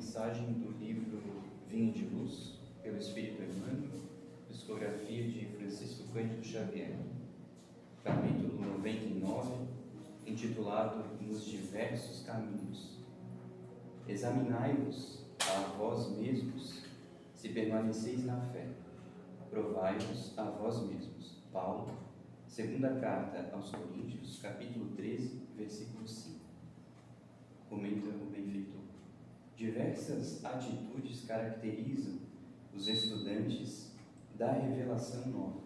Mensagem do livro Vinho de Luz, pelo Espírito Emmanuel, psicografia de Francisco Cândido Xavier, capítulo 99, intitulado Nos Diversos Caminhos. Examinai-vos a vós mesmos, se permaneceis na fé. Provai-vos a vós mesmos. Paulo, segunda carta aos Coríntios, capítulo 13, versículo 5. Comenta o benfeitor. Diversas atitudes caracterizam os estudantes da revelação nova.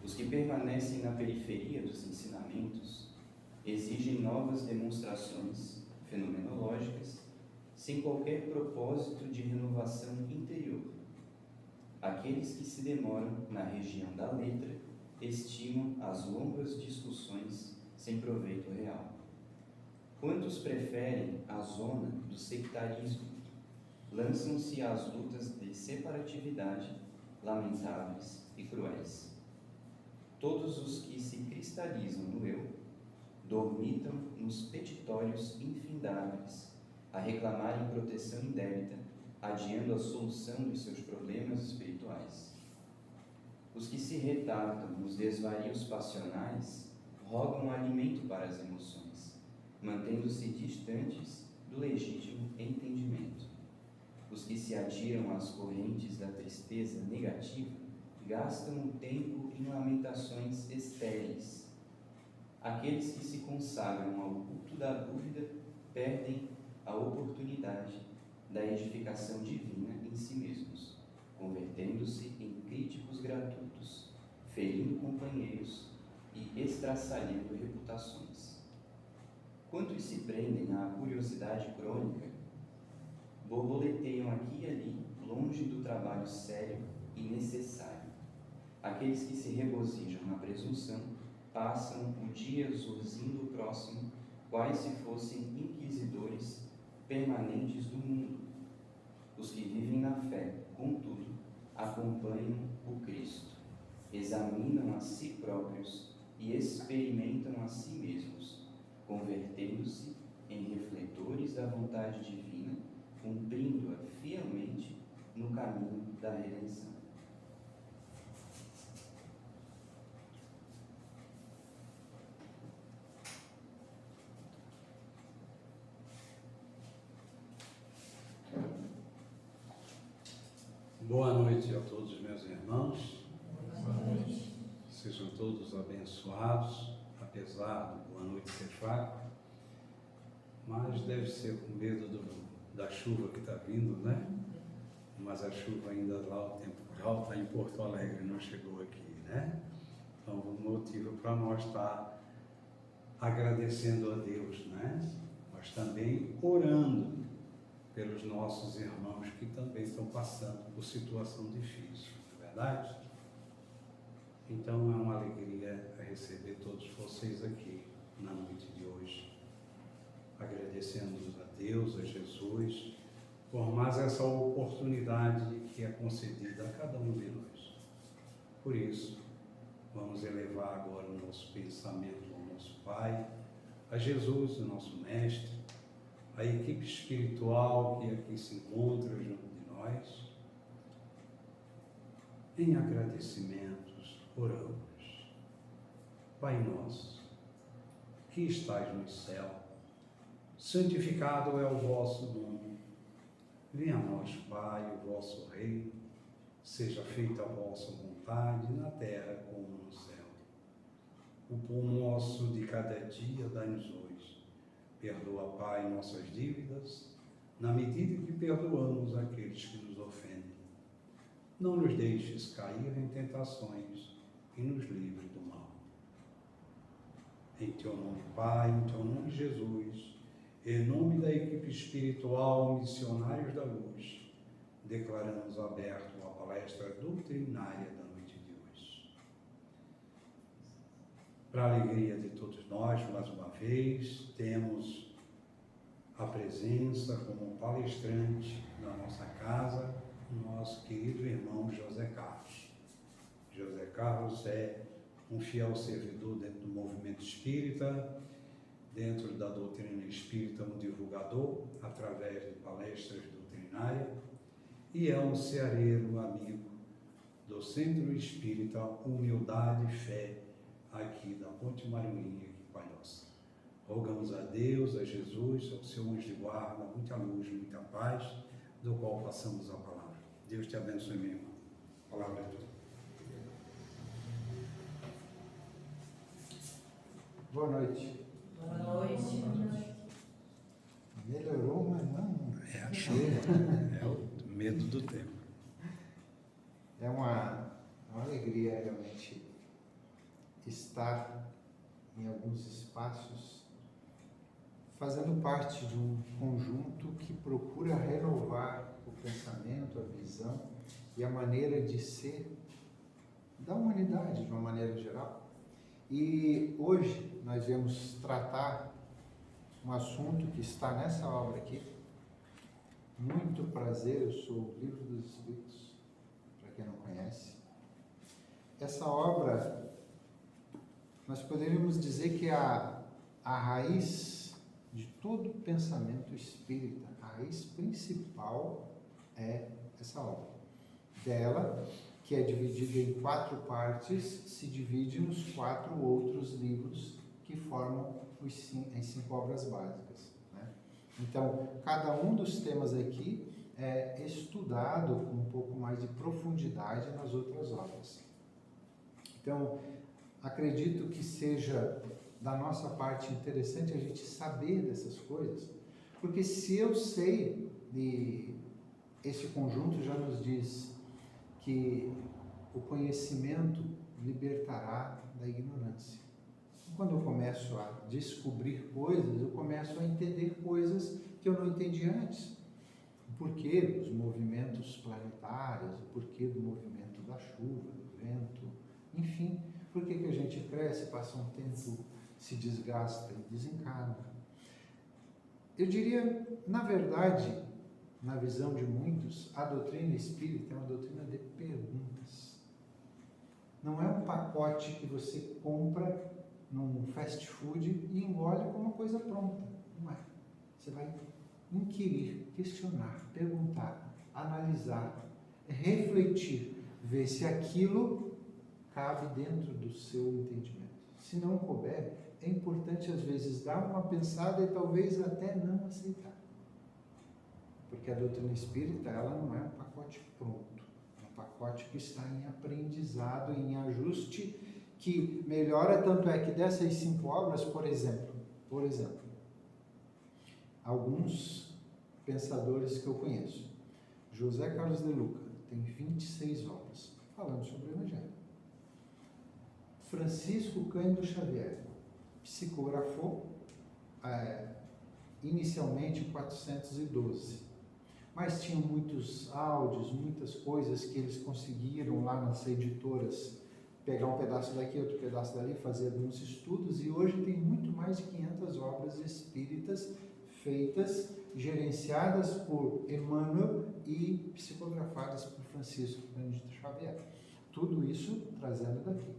Os que permanecem na periferia dos ensinamentos exigem novas demonstrações fenomenológicas sem qualquer propósito de renovação interior. Aqueles que se demoram na região da letra estimam as longas discussões sem proveito real. Quantos preferem a zona do sectarismo, lançam-se às lutas de separatividade lamentáveis e cruéis. Todos os que se cristalizam no eu, dormitam nos petitórios infindáveis, a reclamarem proteção indébita, adiando a solução dos seus problemas espirituais. Os que se retardam nos desvarios passionais rogam alimento para as emoções, mantendo-se distantes do legítimo entendimento. Os que se atiram às correntes da tristeza negativa gastam o tempo em lamentações estéreis. Aqueles que se consagram ao culto da dúvida perdem a oportunidade da edificação divina em si mesmos, convertendo-se em críticos gratuitos, ferindo companheiros e estraçalhando reputações. Quantos se prendem à curiosidade crônica, borboleteiam aqui e ali, longe do trabalho sério e necessário. Aqueles que se regozijam na presunção passam o dia zurzindo o próximo, quais se fossem inquisidores permanentes do mundo. Os que vivem na fé, contudo, acompanham o Cristo, examinam a si próprios e experimentam a si mesmos, convertendo-se em refletores da vontade divina, cumprindo-a fielmente no caminho da redenção. Boa noite a todos meus irmãos. Boa noite. Sejam todos abençoados, apesar do boa noite ser fraco, mas deve ser com medo da chuva que está vindo, né? Mas a chuva ainda lá, o temporal está em Porto Alegre, não chegou aqui, né? Então, um motivo para nós estar agradecendo a Deus, né? Mas também orando pelos nossos irmãos que também estão passando por situação difícil, não é verdade? Então é uma alegria receber todos vocês aqui na noite de hoje, agradecendo a Deus, a Jesus, por mais essa oportunidade que é concedida a cada um de nós. Por isso, vamos elevar agora o nosso pensamento ao nosso Pai, a Jesus, o nosso Mestre, a equipe espiritual que aqui se encontra junto de nós. Em agradecimentos, oramos. Pai nosso, que estais no céu, santificado é o vosso nome. Venha a nós, Pai, o vosso reino, seja feita a vossa vontade, na terra como no céu. O pão nosso de cada dia dai-nos hoje. Perdoa, Pai, nossas dívidas, na medida que perdoamos aqueles que nos ofendem. Não nos deixes cair em tentações e nos livre do mal. Em Teu nome, Pai, em Teu nome, Jesus, em nome da equipe espiritual Missionários da Luz, declaramos aberto a palestra doutrinária da noite de hoje. Para a alegria de todos nós, mais uma vez, temos a presença como palestrante na nossa casa, o nosso querido irmão José Carlos. José Carlos é um fiel servidor dentro do movimento espírita, dentro da doutrina espírita, um divulgador através de palestras doutrinárias, e é um ceareiro amigo do Centro Espírita Humildade e Fé, aqui da Ponte Maranhenha, aqui em Palhoça. Rogamos a Deus, a Jesus, ao seu anjo de guarda, muita luz, muita paz, do qual passamos a palavra. Deus te abençoe, meu irmão. A palavra é tua. Boa noite. Boa noite. Melhorou, mas não. É a chuva, é o medo do tempo. É uma alegria realmente estar em alguns espaços fazendo parte de um conjunto que procura renovar o pensamento, a visão e a maneira de ser da humanidade de uma maneira geral. E hoje nós vamos tratar um assunto que está nessa obra aqui. Muito prazer, eu sou o Livro dos Espíritos, para quem não conhece. Essa obra, nós poderíamos dizer que a raiz de todo pensamento espírita, a raiz principal é essa obra. Dela, que é dividida em 4 partes, se divide nos 4 outros livros que formam as 5 obras básicas, né? Então, cada um dos temas aqui é estudado com um pouco mais de profundidade nas outras obras. Então, acredito que seja da nossa parte interessante a gente saber dessas coisas, porque se eu sei, e esse conjunto já nos diz que o conhecimento libertará da ignorância. Quando eu começo a descobrir coisas, eu começo a entender coisas que eu não entendi antes. O porquê dos movimentos planetários, o porquê do movimento da chuva, do vento, enfim, por que a gente cresce, passa um tempo, se desgasta e desencarna. Eu diria, na verdade, na visão de muitos, a doutrina espírita é uma doutrina de perguntas. Não é um pacote que você compra num fast food e engole como uma coisa pronta. Não é. Você vai inquirir, questionar, perguntar, analisar, refletir, ver se aquilo cabe dentro do seu entendimento. Se não couber, é importante às vezes dar uma pensada e talvez até não aceitar. Porque a doutrina espírita, ela não é um pacote pronto, é um pacote que está em aprendizado, em ajuste, que melhora, tanto é que dessas 5 obras, por exemplo, alguns pensadores que eu conheço, José Carlos de Luca tem 26 obras falando sobre o Evangelho. Francisco Cândido Xavier psicografou inicialmente 412, mas tinham muitos áudios, muitas coisas que eles conseguiram lá nas editoras pegar um pedaço daqui, outro pedaço dali, fazer alguns estudos, e hoje tem muito mais de 500 obras espíritas feitas, gerenciadas por Emmanuel e psicografadas por Francisco Cândido Xavier. Tudo isso trazendo daqui.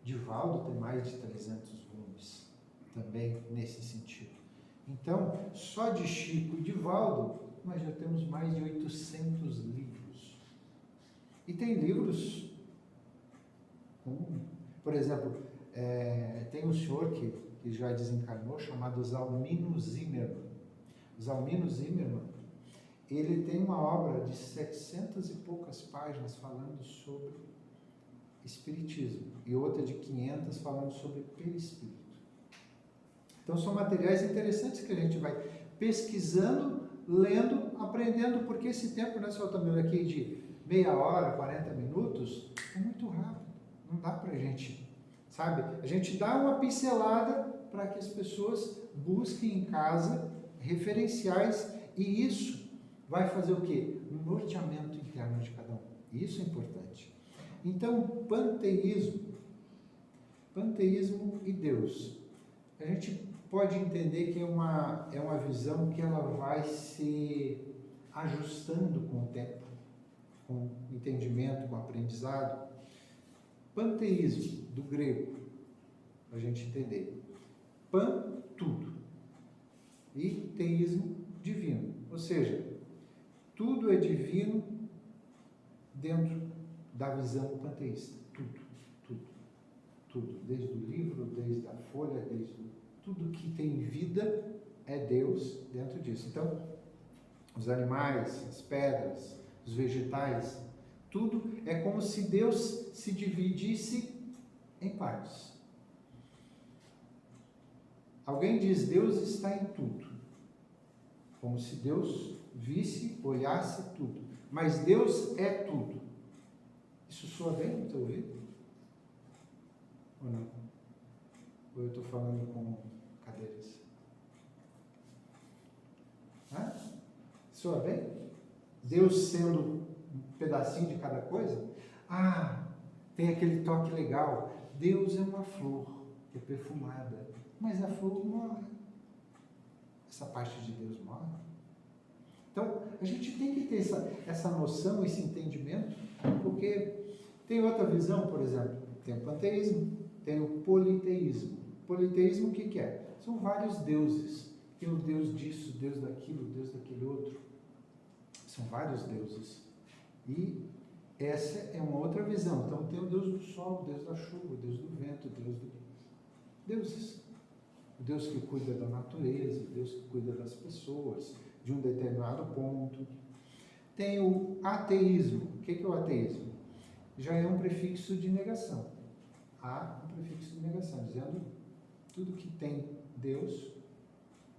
Divaldo tem mais de 300 volumes, também nesse sentido. Então, só de Chico e Divaldo, nós já temos mais de 800 livros. E tem livros, por exemplo, tem um senhor que já desencarnou, chamado Zalmino Zimmermann. Zalmino Zimmermann, ele tem uma obra de 700 e poucas páginas falando sobre espiritismo e outra de 500 falando sobre perispírito. Então são materiais interessantes que a gente vai pesquisando, lendo, aprendendo, porque esse tempo nessa outra aqui de meia hora, 40 minutos, é muito rápido. Não dá pra gente, sabe? A gente dá uma pincelada para que as pessoas busquem em casa referenciais, e isso vai fazer o quê? Um norteamento interno de cada um. Isso é importante. Então, panteísmo e Deus. A gente pode entender que é uma visão que ela vai se ajustando com o tempo, com o entendimento, com o aprendizado. Panteísmo, do grego, para a gente entender. Pan, tudo. e teísmo divino. Ou seja, tudo é divino dentro da visão panteísta. Tudo. Desde o livro, desde a folha, tudo que tem vida é Deus dentro disso. Então, os animais, as pedras, os vegetais, tudo é como se Deus se dividisse em partes. Alguém diz, Deus está em tudo. Como se Deus visse, olhasse tudo. Mas Deus é tudo. Isso soa bem no teu ouvido? Ou não? Ou eu estou falando com cadeiras? Soa bem? Deus sendo um pedacinho de cada coisa? Tem aquele toque legal. Deus é uma flor que é perfumada, mas a flor morre. Essa parte de Deus morre. Então, a gente tem que ter essa noção, esse entendimento, porque tem outra visão, por exemplo, tem o panteísmo, tem o politeísmo. Politeísmo o que é? São vários deuses. Tem o Deus disso, Deus daquilo, Deus daquele outro. São vários deuses. E essa é uma outra visão. Então tem o Deus do sol, o Deus da chuva, o Deus do vento, o Deus do... Deuses. O Deus que cuida da natureza, o Deus que cuida das pessoas, de um determinado ponto. Tem o ateísmo. O que é o ateísmo? Já é um prefixo de negação. Há um prefixo de negação, dizendo tudo que tem Deus,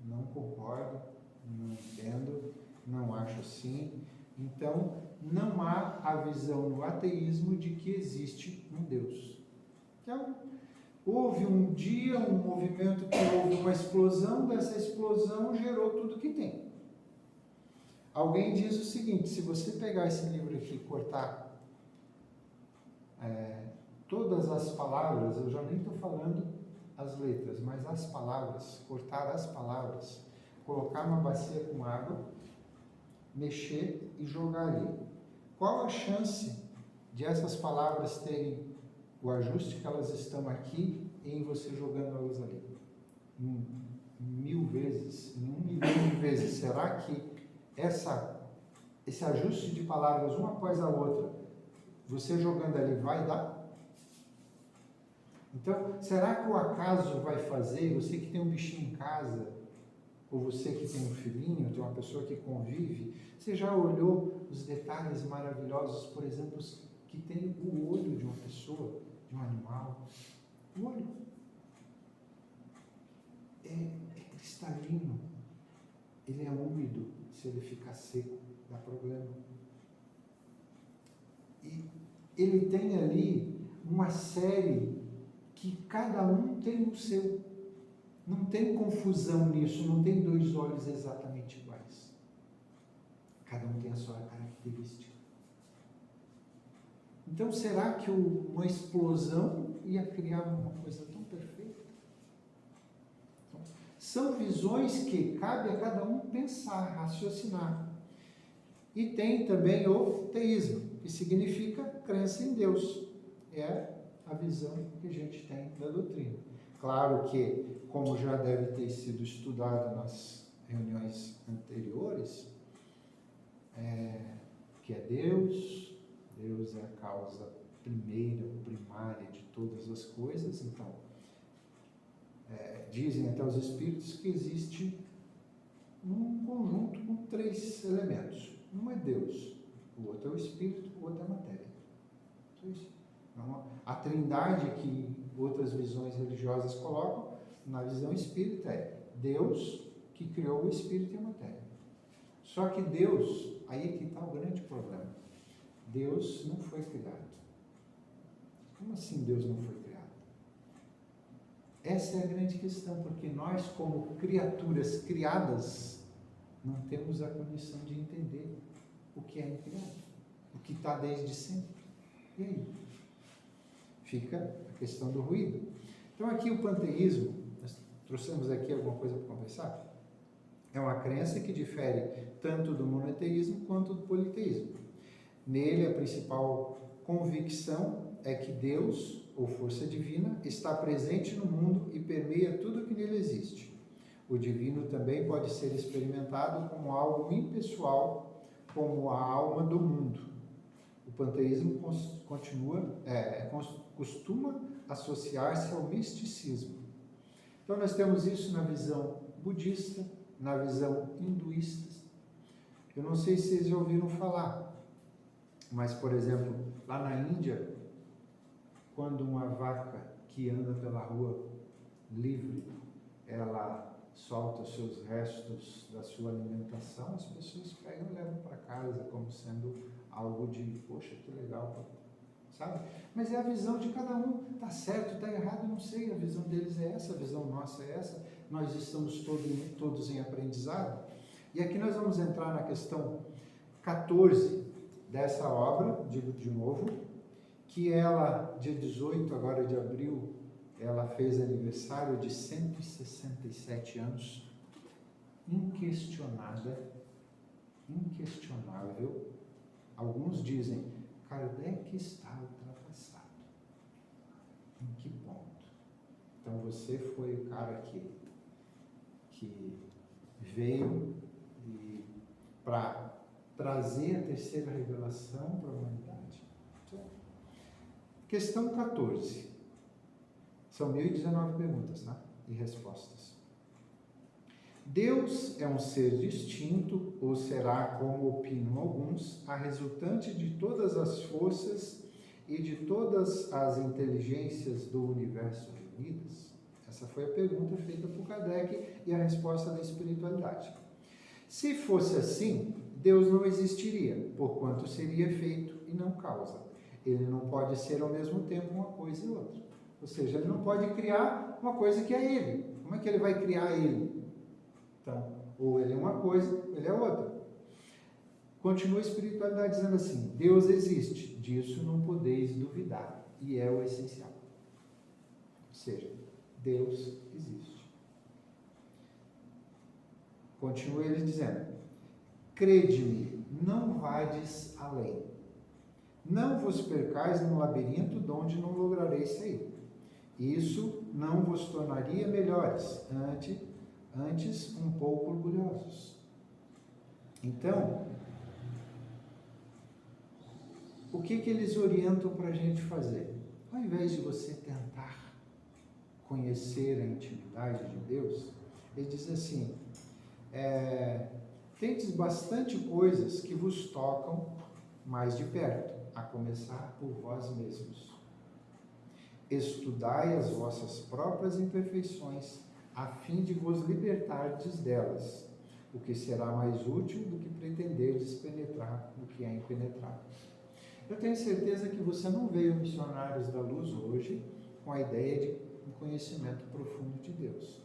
não concordo, não entendo, não acho assim. Então, não há a visão no ateísmo de que existe um Deus. Então, houve um dia um movimento que houve uma explosão, dessa explosão gerou tudo que tem. Alguém diz o seguinte, se você pegar esse livro aqui e cortar todas as palavras, eu já nem estou falando as letras, mas as palavras, cortar as palavras, colocar numa bacia com água, mexer e jogar ali. Qual a chance de essas palavras terem o ajuste que elas estão aqui em você jogando elas ali? 1000 vezes, em 1 milhão de vezes. Será que esse ajuste de palavras uma após a outra, você jogando ali vai dar? Então, será que o acaso vai fazer, você que tem um bichinho em casa, ou você que tem um filhinho, tem uma pessoa que convive, você já olhou os detalhes maravilhosos, por exemplo, que tem o olho de uma pessoa, de um animal? O olho é cristalino, ele é úmido, se ele ficar seco, dá problema. E ele tem ali uma série que cada um tem o seu. Não tem confusão nisso, não tem 2 olhos exatamente iguais. Cada um tem a sua característica. Então, será que uma explosão ia criar uma coisa tão perfeita? Então, são visões que cabe a cada um pensar, raciocinar. E tem também o teísmo, que significa crença em Deus. É a visão que a gente tem da doutrina. Claro que, como já deve ter sido estudado nas reuniões anteriores, que é Deus é a causa primeira, primária de todas as coisas. Então, dizem até os espíritos que existe um conjunto com 3 elementos. Um é Deus, o outro é o espírito, o outro é a matéria. Então, a trindade que outras visões religiosas colocam, na visão espírita é Deus que criou o espírito e a matéria. Só que Deus, aí é que está o grande problema. Deus não foi criado. Como assim Deus não foi criado? Essa é a grande questão, porque nós, como criaturas criadas, não temos a condição de entender o que é incriado, o que está desde sempre. E aí? Fica a questão do ruído. Então aqui o panteísmo, nós trouxemos aqui alguma coisa para conversar? É uma crença que difere tanto do monoteísmo quanto do politeísmo. Nele a principal convicção é que Deus, ou força divina, está presente no mundo e permeia tudo que nele existe. O divino também pode ser experimentado como algo impessoal, como a alma do mundo. O panteísmo costuma associar-se ao misticismo. Então nós temos isso na visão budista, na visão hinduísta. Eu não sei se vocês já ouviram falar, mas, por exemplo, lá na Índia, quando uma vaca que anda pela rua livre, ela solta os seus restos da sua alimentação, as pessoas pegam e levam para casa como sendo algo de, poxa, que legal, sabe? Mas é a visão de cada um, está certo, está errado, não sei, a visão deles é essa, a visão nossa é essa, nós estamos todos em aprendizado. E aqui nós vamos entrar na questão 14 dessa obra, digo de novo, que ela, dia 18 agora de abril, ela fez aniversário de 167 anos, inquestionável. Alguns dizem, Kardec está ultrapassado. Em que ponto? Então você foi o cara que veio para trazer a terceira revelação para a humanidade. Então, questão 14. São 1019 perguntas, tá? E respostas. Deus é um ser distinto, ou será, como opinam alguns, a resultante de todas as forças e de todas as inteligências do universo reunidas? Essa foi a pergunta feita por Kardec e a resposta da espiritualidade. Se fosse assim, Deus não existiria, porquanto seria efeito e não causa. Ele não pode ser ao mesmo tempo uma coisa e outra. Ou seja, ele não pode criar uma coisa que é ele. Como é que ele vai criar ele? Então, ou ele é uma coisa, ou ele é outra. Continua a espiritualidade dizendo assim, Deus existe, disso não podeis duvidar, e é o essencial. Ou seja, Deus existe. Continua ele dizendo, crede-me, não vades além. Não vos percais num labirinto de onde não lograreis sair. Isso não vos tornaria melhores, antes um pouco orgulhosos. Então, o que eles orientam para a gente fazer? Ao invés de você tentar conhecer a intimidade de Deus, ele diz assim, tendes bastante coisas que vos tocam mais de perto, a começar por vós mesmos. Estudai as vossas próprias imperfeições, a fim de vos libertardes delas, o que será mais útil do que pretenderdes penetrar no que é impenetrável. Eu tenho certeza que você não veio Missionários da Luz hoje com a ideia de um conhecimento profundo de Deus.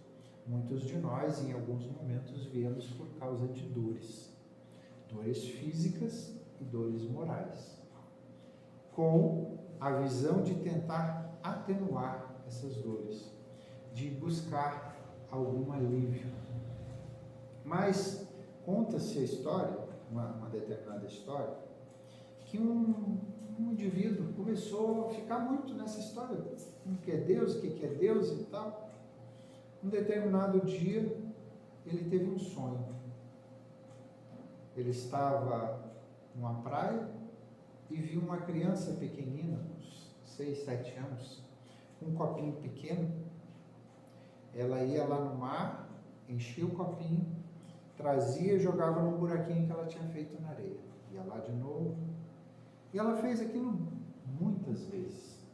Muitos de nós, em alguns momentos, viemos por causa de dores físicas e dores morais, com a visão de tentar atenuar essas dores, de buscar algum alívio. Mas conta-se a história, uma determinada história, que um indivíduo começou a ficar muito nessa história, o que é Deus e tal. Um determinado dia, ele teve um sonho. Ele estava numa praia e viu uma criança pequenina, uns 6, 7 anos, com um copinho pequeno. Ela ia lá no mar, enchia o copinho, trazia e jogava num buraquinho que ela tinha feito na areia. Ia lá de novo. E ela fez aquilo muitas vezes.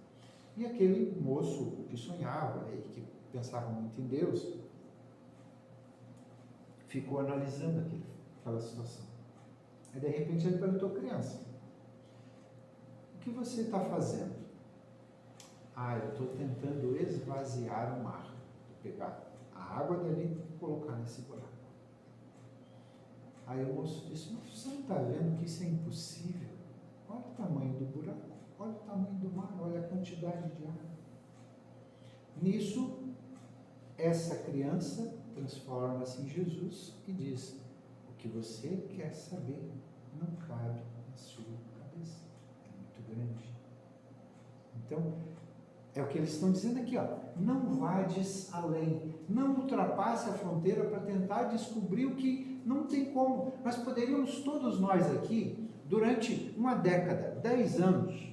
E aquele moço que sonhava e que pensava muito em Deus, ficou analisando aquela situação. Aí de repente ele perguntou à criança, o que você está fazendo? Eu estou tentando esvaziar o mar. Vou pegar a água dali e colocar nesse buraco. Aí o moço disse, mas você não está vendo que isso é impossível? Olha o tamanho do buraco, olha o tamanho do mar, olha a quantidade de água. Nisso, essa criança transforma-se em Jesus e diz, o que você quer saber não cabe na sua cabeça, é muito grande. Então, É o que eles estão dizendo aqui, ó. Não vades além, não ultrapasse a fronteira para tentar descobrir o que não tem como. Nós poderíamos, todos nós aqui, durante uma década, 10 anos,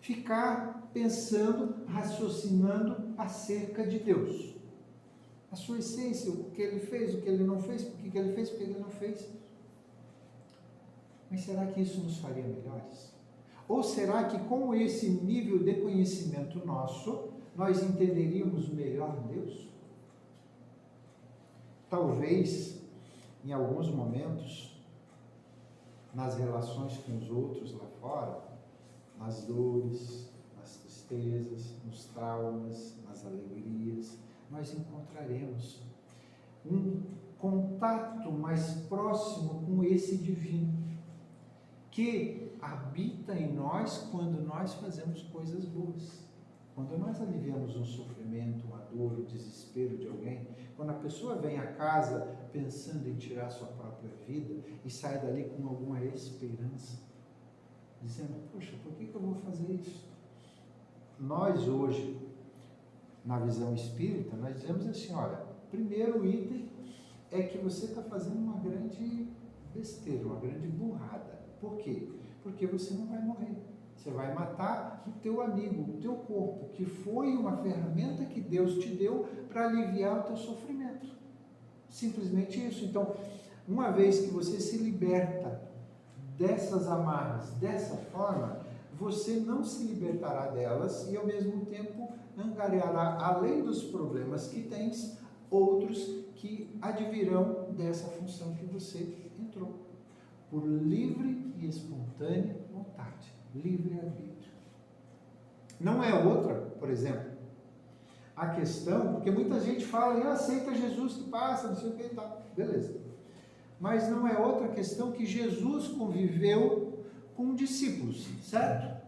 ficar pensando, raciocinando acerca de Deus. A sua essência, o que ele fez, o que ele não fez, por que ele fez, por que ele não fez. Mas será que isso nos faria melhores? Ou será que com esse nível de conhecimento nosso, nós entenderíamos melhor Deus? Talvez, em alguns momentos, nas relações com os outros lá fora, nas dores, nas tristezas, nos traumas, nas alegrias, nós encontraremos um contato mais próximo com esse divino, que habita em nós quando nós fazemos coisas boas. Quando nós aliviamos um sofrimento, uma dor, um desespero de alguém, quando a pessoa vem a casa pensando em tirar sua própria vida e sai dali com alguma esperança, dizendo, poxa, por que eu vou fazer isso? Nós hoje, na visão espírita, nós dizemos assim, olha, primeiro item é que você está fazendo uma grande besteira, uma grande burrada. Por quê? Porque você não vai morrer. Você vai matar o teu amigo, o teu corpo, que foi uma ferramenta que Deus te deu para aliviar o teu sofrimento. Simplesmente isso. Então, uma vez que você se liberta dessas amarras dessa forma, você não se libertará delas e, ao mesmo tempo, angariará, além dos problemas que tens, outros que advirão dessa função que você entrou. Por livre e espontânea vontade, livre-arbítrio. Não é outra, por exemplo, a questão, porque muita gente fala, aceita Jesus que passa, não sei o que e tal, beleza. Mas não é outra questão que Jesus conviveu com discípulos, certo?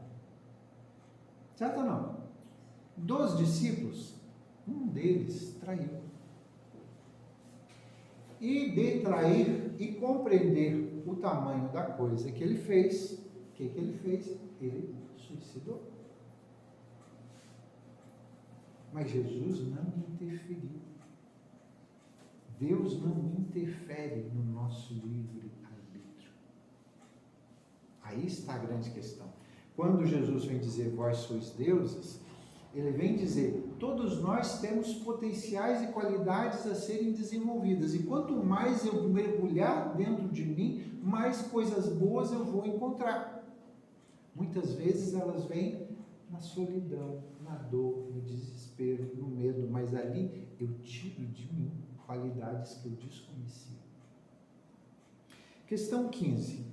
Certo ou não? Dos discípulos, um deles traiu. E de trair e compreender o tamanho da coisa que ele fez, o que ele fez? Ele suicidou. Mas Jesus não interferiu. Deus não interfere no nosso livre-arbítrio. Aí está a grande questão. Quando Jesus vem dizer, vós sois deuses, ele vem dizer, todos nós temos potenciais e qualidades a serem desenvolvidas. E quanto mais eu mergulhar dentro de mim, mais coisas boas eu vou encontrar. Muitas vezes elas vêm na solidão, na dor, no desespero, no medo, mas ali eu tiro de mim qualidades que eu desconhecia. Questão 15.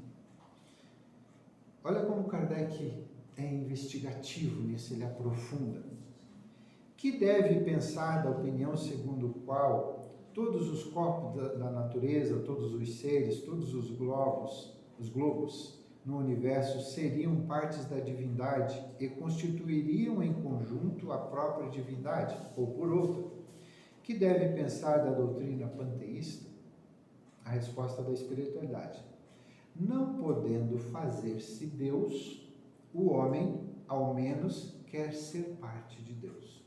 Olha como Kardec é investigativo nisso, ele aprofunda. Que deve pensar da opinião segundo a qual todos os corpos da natureza, todos os seres, todos os globos no universo seriam partes da divindade e constituiriam em conjunto a própria divindade, ou por outra? Que deve pensar da doutrina panteísta? A resposta da espiritualidade. Não podendo fazer-se Deus, o homem, ao menos, quer ser parte de Deus.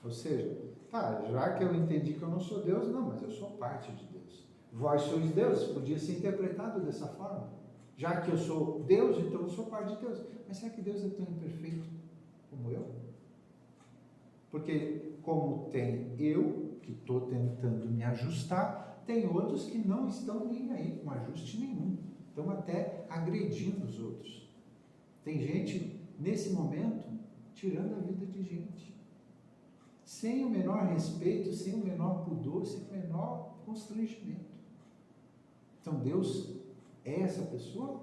Ou seja, já que eu entendi que eu não sou Deus, não, mas eu sou parte de Deus. Vós sois Deus, podia ser interpretado dessa forma. Já que eu sou Deus, então eu sou parte de Deus. Mas será que Deus é tão imperfeito como eu? Porque como tem eu, que estou tentando me ajustar, tem outros que não estão nem aí com ajuste nenhum. Estão até agredindo os outros. Tem gente, nesse momento, tirando a vida de gente. Sem o menor respeito, sem o menor pudor, sem o menor constrangimento. Então Deus é essa pessoa?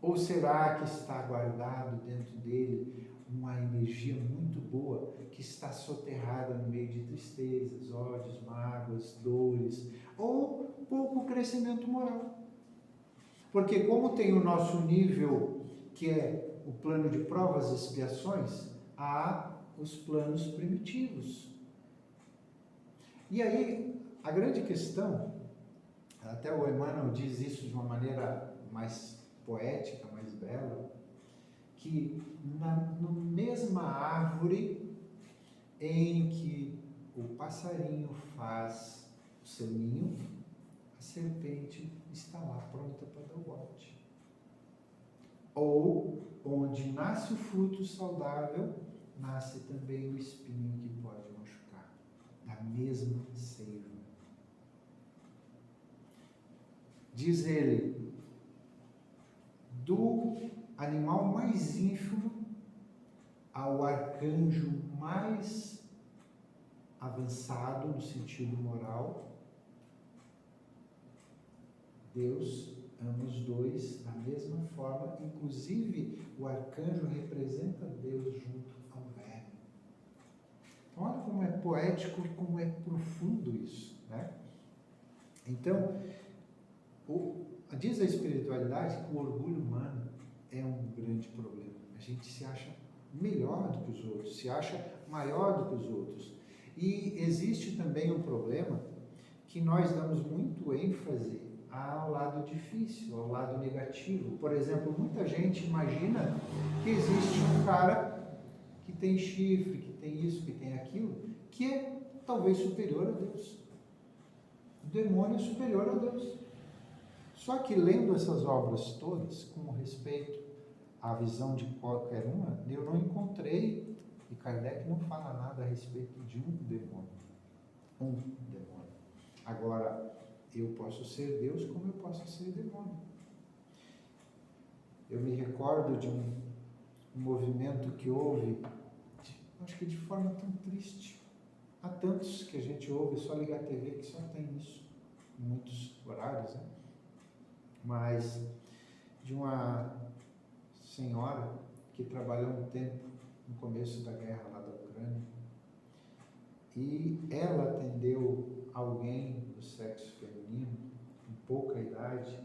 Ou será que está guardado dentro dele uma energia muito boa que está soterrada no meio de tristezas, ódios, mágoas, dores, ou pouco crescimento moral? Porque como tem o nosso nível, que é o plano de provas e expiações, há os planos primitivos. E aí, a grande questão, até o Emmanuel diz isso de uma maneira mais poética, mais bela, que na mesma árvore em que o passarinho faz o seu ninho, a serpente está lá pronta para dar o bote. Ou onde nasce o fruto saudável, nasce também o espinho que pode machucar, da mesma seiva. Diz ele, do animal mais ínfimo ao arcanjo mais avançado no sentido moral, Deus ama os dois da mesma forma, inclusive o arcanjo representa Deus junto ao Verbo. Então, olha como é poético e como é profundo isso, né? Então, diz a espiritualidade que o orgulho humano é um grande problema. A gente se acha melhor do que os outros, se acha maior do que os outros. E existe também um problema que nós damos muito ênfase ao lado difícil, ao lado negativo. Por exemplo, muita gente imagina que existe um cara que tem chifre, que tem isso, que tem aquilo, que é talvez superior a Deus. O demônio é superior a Deus. Só que lendo essas obras todas, com respeito à visão de qualquer uma, eu não encontrei, e Kardec não fala nada a respeito de um demônio. Um demônio. Agora, eu posso ser Deus como eu posso ser demônio. Eu me recordo de um movimento que houve, acho que de forma tão triste. Há tantos que a gente ouve, só ligar a TV que só tem isso, em muitos horários, né? Mas de uma senhora que trabalhou um tempo no começo da guerra lá da Ucrânia, e ela atendeu alguém do sexo feminino, com pouca idade,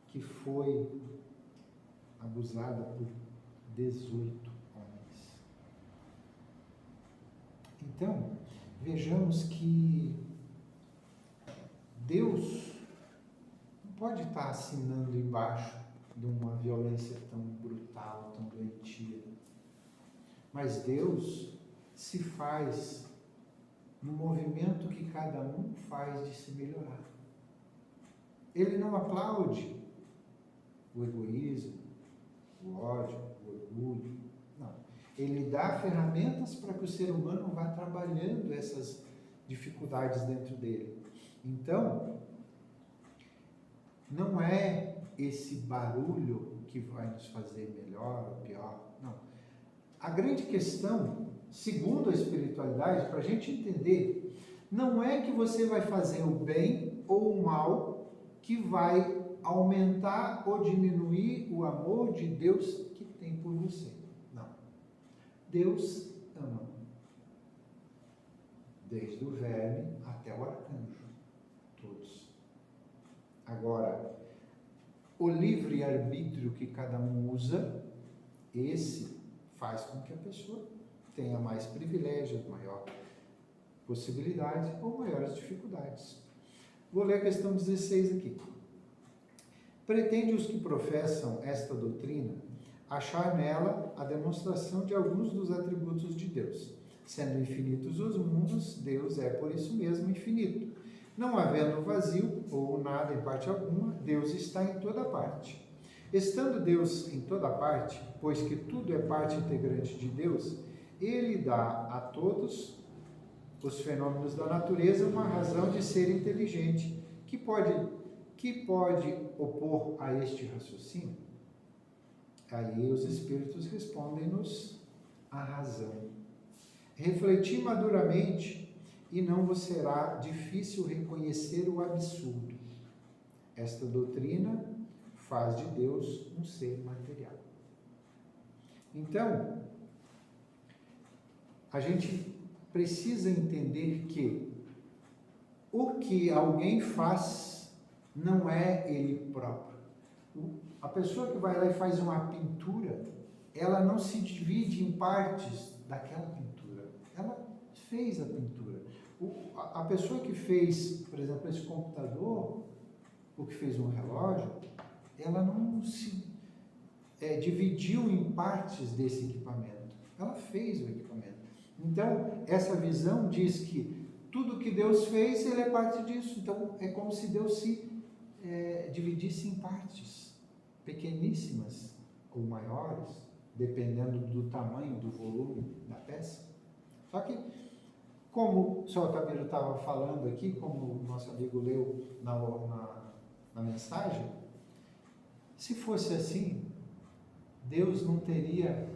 que foi abusada por 18 homens. Então, vejamos que Deus não pode estar assinando embaixo de uma violência tão brutal, tão doentia. Mas Deus se faz no movimento que cada um faz de se melhorar. Ele não aplaude o egoísmo, o ódio, o orgulho. Não. Ele dá ferramentas para que o ser humano vá trabalhando essas dificuldades dentro dele. Então, não é esse barulho que vai nos fazer melhor ou pior. Não. A grande questão, segundo a espiritualidade, para a gente entender, não é que você vai fazer o bem ou o mal que vai aumentar ou diminuir o amor de Deus que tem por você. Não. Deus ama. Desde o verme até o arcanjo. Todos. Agora, o livre-arbítrio que cada um usa, esse faz com que a pessoa tenha mais privilégios, maior possibilidade ou maiores dificuldades. Vou ler a questão 16 aqui. Pretende os que professam esta doutrina achar nela a demonstração de alguns dos atributos de Deus. Sendo infinitos os mundos, Deus é por isso mesmo infinito. Não havendo vazio ou nada em parte alguma, Deus está em toda parte. Estando Deus em toda parte, pois que tudo é parte integrante de Deus, Ele dá a todos os fenômenos da natureza uma razão de ser inteligente, que pode opor a este raciocínio? Aí os Espíritos respondem-nos a razão. Refleti maduramente e não vos será difícil reconhecer o absurdo. Esta doutrina faz de Deus um ser material. Então, a gente precisa entender que o que alguém faz não é ele próprio. A pessoa que vai lá e faz uma pintura, ela não se divide em partes daquela pintura. Ela fez a pintura. A pessoa que fez, por exemplo, esse computador, ou que fez um relógio, ela não se dividiu em partes desse equipamento. Ela fez o equipamento. Então, essa visão diz que tudo que Deus fez, ele é parte disso. Então, é como se Deus se dividisse em partes, pequeníssimas ou maiores, dependendo do tamanho, do volume da peça. Só que, como o Sr. Altamiro estava falando aqui, como o nosso amigo leu na mensagem, se fosse assim, Deus não teria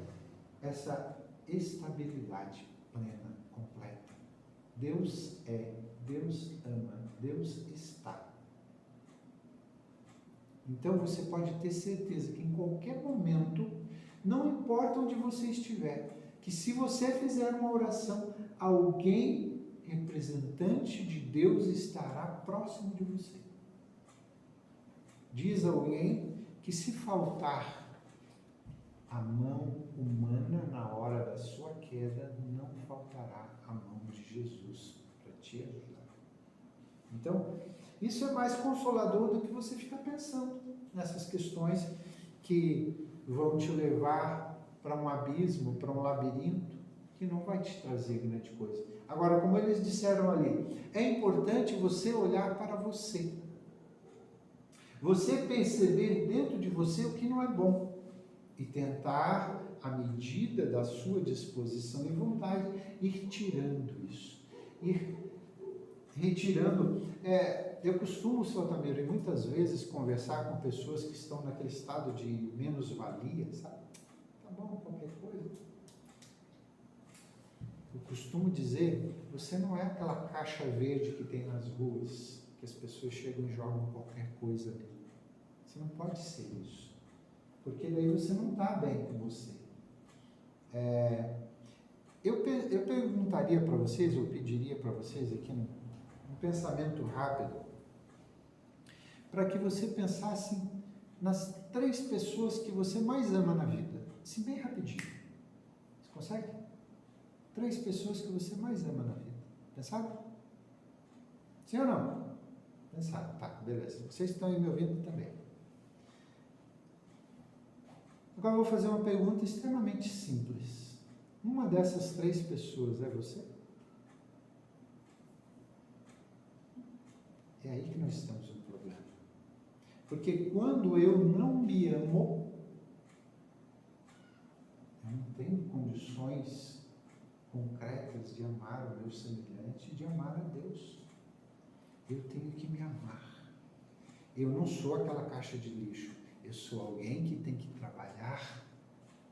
essa estabilidade plena, completa. Deus é, Deus ama, Deus está. Então você pode ter certeza que em qualquer momento, não importa onde você estiver, que se você fizer uma oração, alguém representante de Deus estará próximo de você. Diz alguém que se faltar a mão humana na hora da sua queda, não faltará a mão de Jesus para te ajudar. Então, isso é mais consolador do que você ficar pensando nessas questões que vão te levar para um abismo, para um labirinto, que não vai te trazer grande coisa. Agora, como eles disseram ali, é importante você olhar para você. Você perceber dentro de você o que não é bom e tentar, à medida da sua disposição e vontade, ir tirando isso, ir retirando. Eu costumo, Sr. Altamiro, muitas vezes conversar com pessoas que estão naquele estado de menos-valia, sabe? Tá bom, qualquer coisa. Eu costumo dizer, você não é aquela caixa verde que tem nas ruas, que as pessoas chegam e jogam qualquer coisa ali. Você não pode ser isso, porque daí você não está bem com você. Eu perguntaria para vocês, eu pediria para vocês aqui um pensamento rápido, para que você pensasse nas 3 pessoas que você mais ama na vida, assim bem rapidinho. Você consegue? 3 pessoas que você mais ama na vida. Pensaram? Sim ou não? Pensaram, tá, beleza. Vocês estão aí me ouvindo também. Agora eu vou fazer uma pergunta extremamente simples. Uma dessas 3 pessoas é você? É aí que nós temos um problema. Porque quando eu não me amo, eu não tenho condições concretas de amar o meu semelhante e de amar a Deus. Eu tenho que me amar. Eu não sou aquela caixa de lixo. Eu sou alguém que tem que trabalhar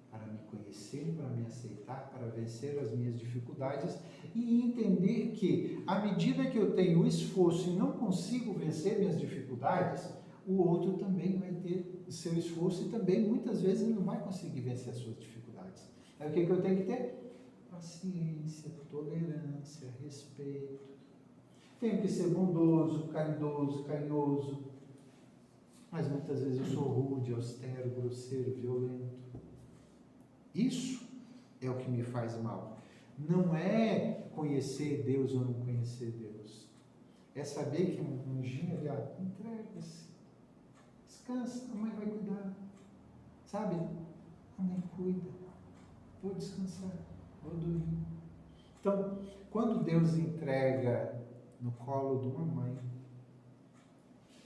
para me conhecer, para me aceitar, para vencer as minhas dificuldades e entender que, à medida que eu tenho esforço e não consigo vencer minhas dificuldades, o outro também vai ter o seu esforço e também, muitas vezes, ele não vai conseguir vencer as suas dificuldades. Aí o que eu tenho que ter? Paciência, tolerância, respeito. Tenho que ser bondoso, caridoso, carinhoso. Mas muitas vezes eu sou rude, austero, grosseiro, violento. Isso é o que me faz mal. Não é conhecer Deus ou não conhecer Deus. É saber que um anjinho ali, entrega-se. Descansa, a mãe vai cuidar. Sabe? A mãe cuida. Vou descansar, vou dormir. Então, quando Deus entrega no colo de uma mãe,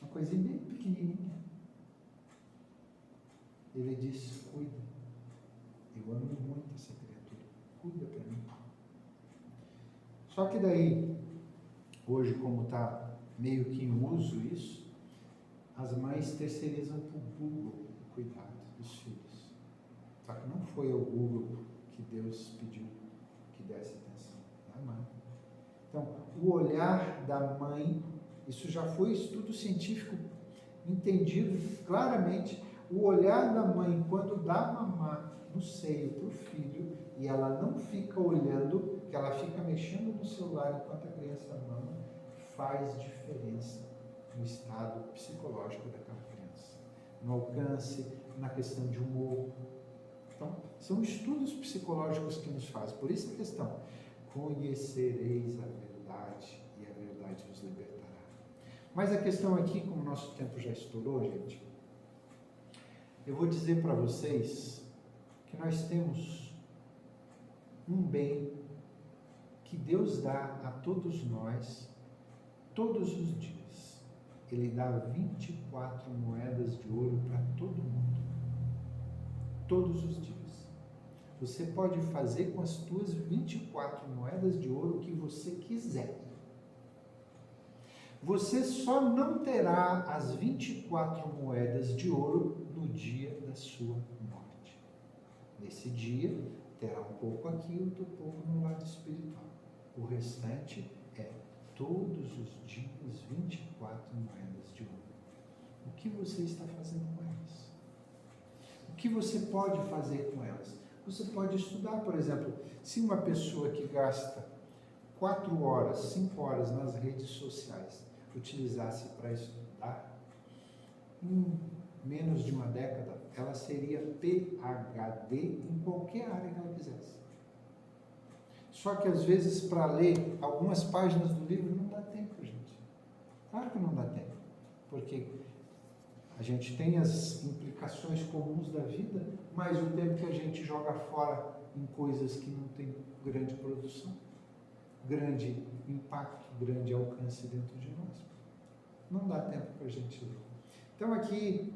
uma coisinha bem pequenininha, Ele diz, cuida. Eu amo muito essa criatura. Cuida para mim. Só que daí, hoje, como está meio que em uso isso, as mães terceirizam para o Google o cuidado dos filhos. Só que não foi ao Google que Deus pediu que desse atenção. É a mãe. Então, o olhar da mãe, isso já foi estudo científico entendido claramente. O olhar da mãe, quando dá mamar no seio para o filho, e ela não fica olhando, que ela fica mexendo no celular enquanto a criança mama, faz diferença no estado psicológico daquela criança, no alcance, na questão de humor. Então, são estudos psicológicos que nos fazem. Por isso a questão, conhecereis a verdade e a verdade vos libertará. Mas a questão aqui, como o nosso tempo já estourou, gente, Eu vou dizer para vocês que nós temos um bem que Deus dá a todos nós, todos os dias. Ele dá 24 moedas de ouro para todo mundo. Todos os dias. Você pode fazer com as tuas 24 moedas de ouro o que você quiser. Você só não terá as 24 moedas de ouro no dia da sua morte. Nesse dia, terá um pouco aqui e outro pouco no lado espiritual. O restante é todos os dias 24 moedas de ouro. O que você está fazendo com elas? O que você pode fazer com elas? Você pode estudar, por exemplo, se uma pessoa que gasta 4 horas, 5 horas nas redes sociais utilizasse para estudar, em menos de uma década, ela seria PhD em qualquer área que ela quisesse. Só que às vezes para ler algumas páginas do livro não dá tempo, gente. Claro que não dá tempo, porque a gente tem as implicações comuns da vida, mas o tempo que a gente joga fora em coisas que não tem grande produção, grande impacto, grande alcance dentro de nós. Não dá tempo para a gente ler. Então aqui,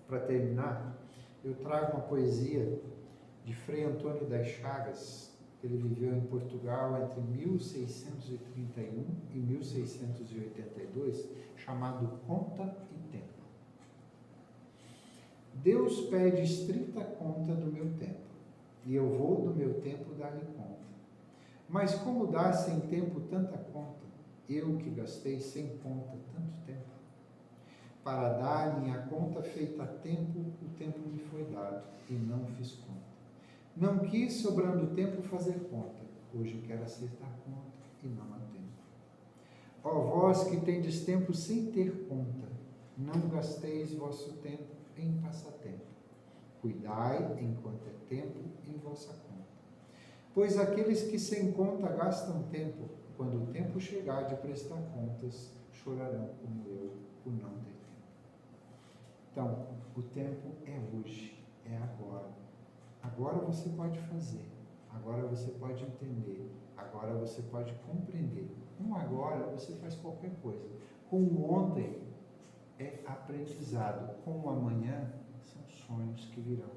para terminar, eu trago uma poesia de Frei Antônio das Chagas. Ele viveu em Portugal entre 1631 e 1682, chamado Conta e Tempo. Deus pede estrita conta do meu tempo, e eu vou do meu tempo dar-lhe conta. Mas como dar sem tempo tanta conta, eu que gastei sem conta tanto tempo? Para dar minha conta feita a tempo, o tempo me foi dado, e não fiz conta. Não quis, sobrando tempo, fazer conta, hoje quero acertar conta, e não há tempo. Ó vós que tendes tempo sem ter conta, não gasteis vosso tempo em passatempo. Cuidai, enquanto é tempo, em vossa conta. Pois aqueles que sem conta gastam tempo, quando o tempo chegar de prestar contas, chorarão como eu, por não ter tempo. Então, o tempo é hoje, é agora. Agora você pode fazer, agora você pode entender, agora você pode compreender. Com agora você faz qualquer coisa. Com o ontem é aprendizado, com o amanhã são sonhos que virão.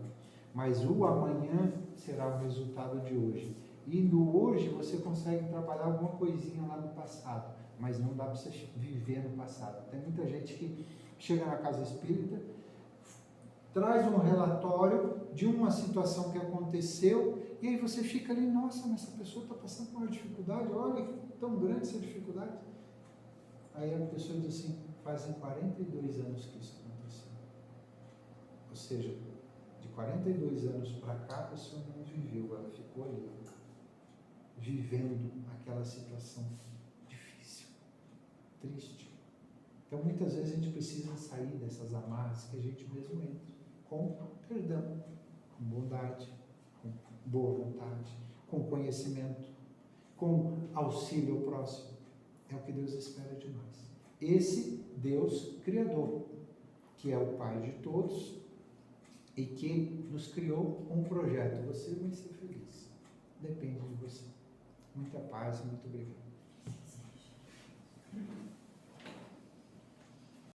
Mas o amanhã será o resultado de hoje. E no hoje você consegue trabalhar alguma coisinha lá no passado, mas não dá para você viver no passado. Tem muita gente que chega na casa espírita, traz um relatório de uma situação que aconteceu, e aí você fica ali, nossa, mas essa pessoa está passando por uma dificuldade, olha que tão grande essa dificuldade. Aí a pessoa diz assim, fazem 42 anos que isso aconteceu. Ou seja, de 42 anos para cá, a pessoa não viveu, ela ficou ali, vivendo aquela situação difícil, triste. Então, muitas vezes a gente precisa sair dessas amarras que a gente mesmo entra, com perdão, com bondade, com boa vontade, com conhecimento, com auxílio ao próximo. É o que Deus espera de nós. Esse Deus Criador, que é o Pai de todos e que nos criou um projeto. Você vai ser feliz. Depende de você. Muita paz e muito obrigado.